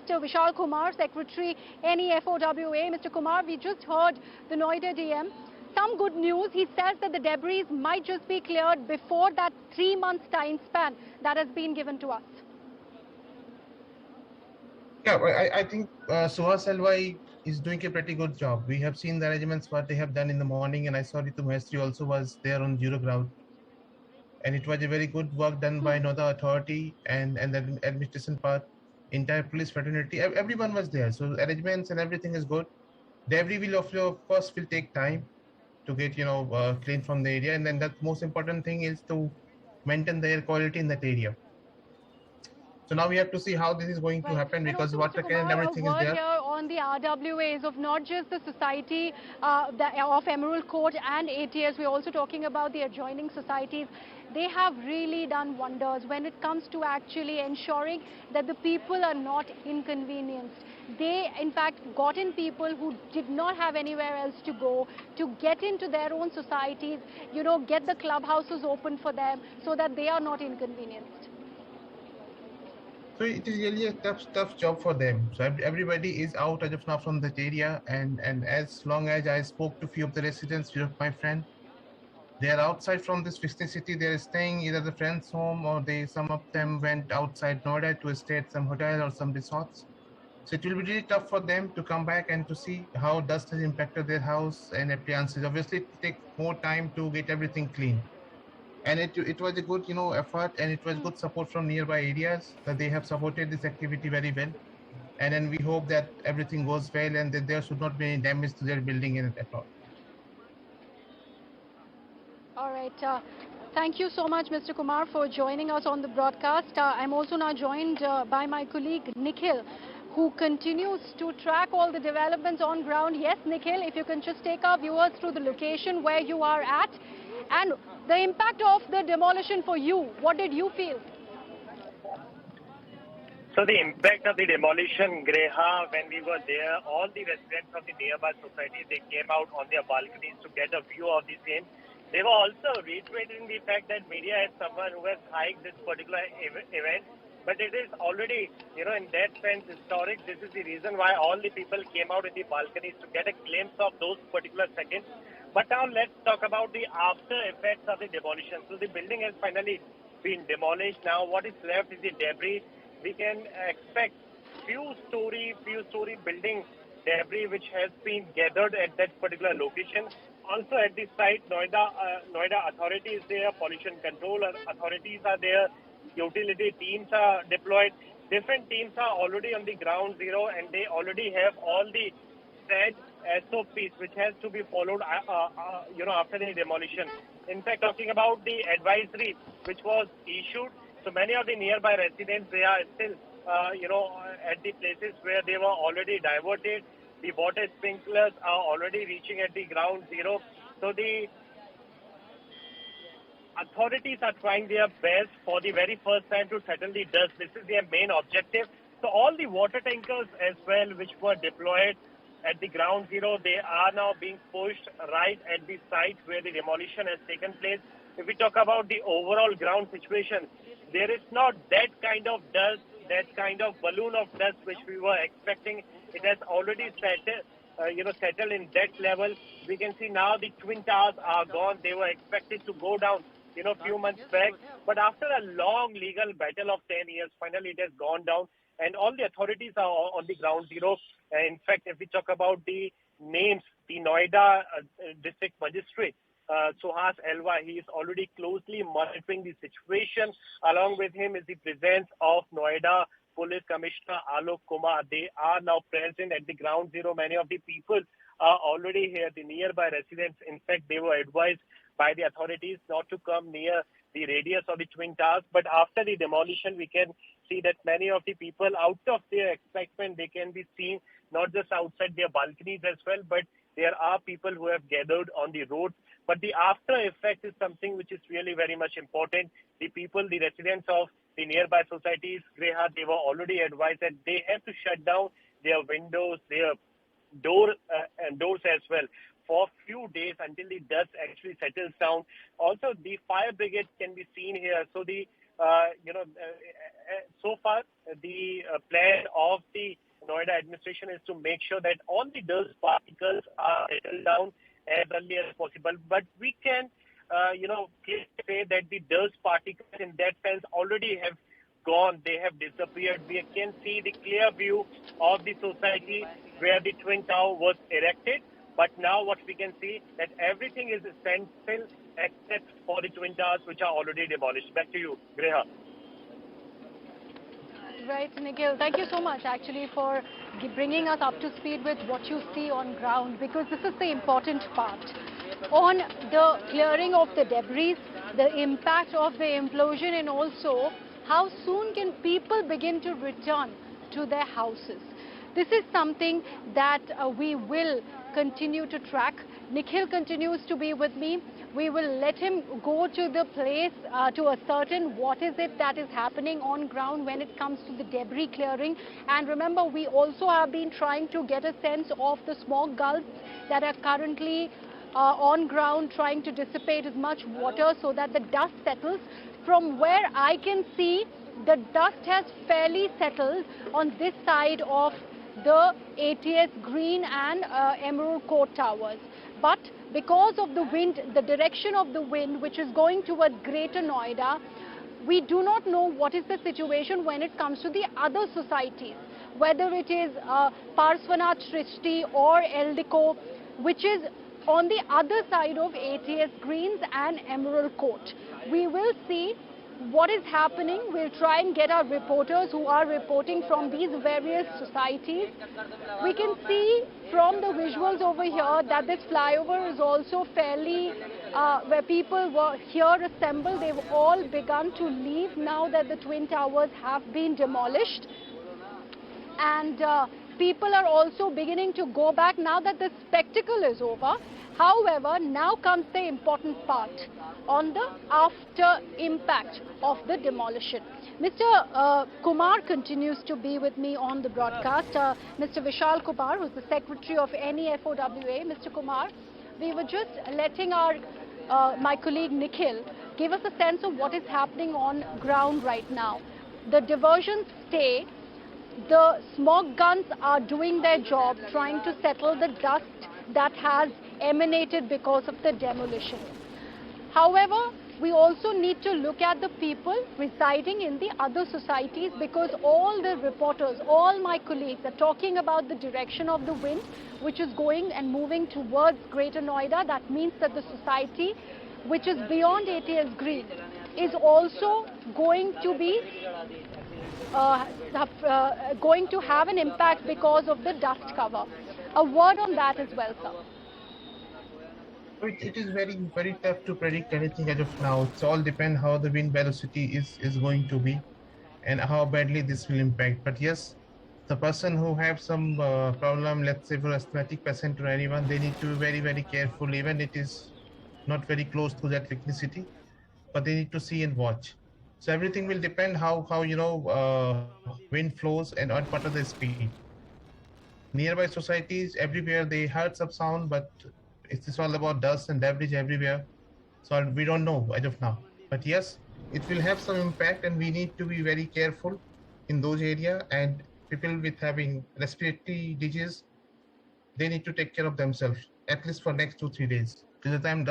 Mr. Vishal Kumar, Secretary, NEFOWA. Mr. Kumar, we just heard the Noida DM. Some good news. He says that the debris might just be cleared before that 3-month time span that has been given to us. Yeah, I think Suhas Alwai is doing a pretty good job. We have seen the arrangements what they have done in the morning, and I saw Ritu Mahestri also was there on zero ground. And it was a very good work done by Noida authority and the administration part, entire police fraternity. Everyone was there. So arrangements and everything is good. Debris will of course will take time to get clean from the area, and then the most important thing is to maintain the air quality in that area. So now we have to see how this is going to Right. happen, And because also, Mr. water can and Kumar, a everything is word there. here on the RWAs of not just the society of Emerald Court and ATS. We're also talking about the adjoining societies. They have really done wonders when it comes to actually ensuring that the people are not inconvenienced. They, in fact, got in people who did not have anywhere else to go to get into their own societies, get the clubhouses open for them so that they are not inconvenienced. So it is really a tough job for them. So everybody is out as of now from that area, and as long as I spoke to few of the residents, few of my friends, they are outside from this vicinity. They are staying either the friend's home, or some of them went outside Noida to stay at some hotel or some resorts. So it will be really tough for them to come back and to see how dust has impacted their house and appliances. Obviously, it will take more time to get everything clean. And it was a good effort, and it was good support from nearby areas that they have supported this activity very well. And then we hope that everything goes well, and that there should not be any damage to their building in it at all. All right. Thank you so much, Mr. Kumar, for joining us on the broadcast. I'm also now joined by my colleague, Nikhil, who continues to track all the developments on ground. Yes, Nikhil, if you can just take our viewers through the location where you are at and the impact of the demolition for you. What did you feel? So the impact of the demolition, Greha, when we were there, all the residents of the nearby society, they came out on their balconies to get a view of the same. They were also reiterating the fact that media is someone who has hyped this particular event, but it is already, in that sense, historic. This is the reason why all the people came out in the balconies to get a glimpse of those particular seconds. But now let's talk about the after effects of the demolition. So the building has finally been demolished. Now what is left is the debris. We can expect few-story building debris which has been gathered at that particular location. Also at this site, Noida authorities there, pollution control authorities are there, utility teams are deployed. Different teams are already on the ground zero, and they already have all the set SOPs which has to be followed, after the demolition. In fact, talking about the advisory which was issued, so many of the nearby residents, they are still, at the places where they were already diverted. The water sprinklers are already reaching at the ground zero. So the authorities are trying their best for the very first time to settle the dust. This is their main objective. So all the water tankers as well, which were deployed at the ground zero, they are now being pushed right at the site where the demolition has taken place. If we talk about the overall ground situation, there is not that kind of dust, that kind of balloon of dust which we were expecting. It has already settled in that level. We can see now the Twin Towers are gone. They were expected to go down, few months back. But after a long legal battle of 10 years, finally it has gone down. And all the authorities are on the ground zero. In fact, if we talk about the names, the Noida district magistrate, Suhas Alwai, he is already closely monitoring the situation. Along with him is the presence of Noida Police Commissioner Alok Kumar. They are now present at the ground zero. Many of the people are already here, the nearby residents. In fact, they were advised by the authorities not to come near the radius of the Twin Towers. But after the demolition, we can see that many of the people, out of their excitement, they can be seen not just outside their balconies as well, but there are people who have gathered on the roads. But the after effect is something which is really very much important. The people, the residents of the nearby societies, Greha, they were already advised that they have to shut down their windows, their doors as well for a few days until the dust actually settles down. Also, the fire brigade can be seen here. So the, so far, the plan of the Noida administration is to make sure that all the dust particles are settled down as early as possible. But we can, clearly say that the dust particles in that sense already have gone. They have disappeared. We can see the clear view of the society where the Twin Tower was erected. But now what we can see that everything is standstill except for the Twin Towers, which are already demolished. Back to you, Greha. Right, Nikhil. Thank you so much actually for bringing us up to speed with what you see on ground, because this is the important part. On the clearing of the debris, the impact of the implosion, and also how soon can people begin to return to their houses. This is something that we will continue to track. Nikhil continues to be with me. We will let him go to the place to ascertain what is it that is happening on ground when it comes to the debris clearing. And remember, we also have been trying to get a sense of the smog gulls that are currently on ground, trying to dissipate as much water so that the dust settles. From where I can see, the dust has fairly settled on this side of the ATS Green and Emerald Court Towers. But because of the wind, the direction of the wind, which is going towards Greater Noida, we do not know what is the situation when it comes to the other societies, whether it is Parsvanath Shrishti or Eldico, which is on the other side of ATS Greens and Emerald Court. We will see what is happening. We'll try and get our reporters who are reporting from these various societies. We can see from the visuals over here that this flyover is also fairly, where people were here assembled. They've all begun to leave now that the Twin Towers have been demolished. And people are also beginning to go back now that the spectacle is over. However, now comes the important part on the after impact of the demolition. Mr. Kumar continues to be with me on the broadcast. Mr. Vishal Kumar, who's the Secretary of NEFOWA. Mr. Kumar, we were just letting our my colleague Nikhil give us a sense of what is happening on ground right now. The diversions stay. The smog guns are doing their job, trying to settle the dust that has emanated because of the demolition. However, we also need to look at the people residing in the other societies, because all the reporters, all my colleagues are talking about the direction of the wind, which is going and moving towards Greater Noida. That means that the society, which is beyond ATS Green, is also going to be going to have an impact because of the dust cover. A word on that as well, sir. It is very, very tough to predict anything as of now. It's all depend how the wind velocity is going to be and how badly this will impact. But yes, the person who have some problem, let's say for asthmatic patient or anyone, they need to be very, very careful. Even it is not very close to that electricity, but they need to see and watch. So everything will depend how wind flows and what are the speed. Nearby societies, everywhere they heard some sound, but it's all about dust and debris everywhere. So we don't know as of now. But yes, it will have some impact, and we need to be very careful in those areas. And people with having respiratory disease, they need to take care of themselves at least for next 2-3 days till the time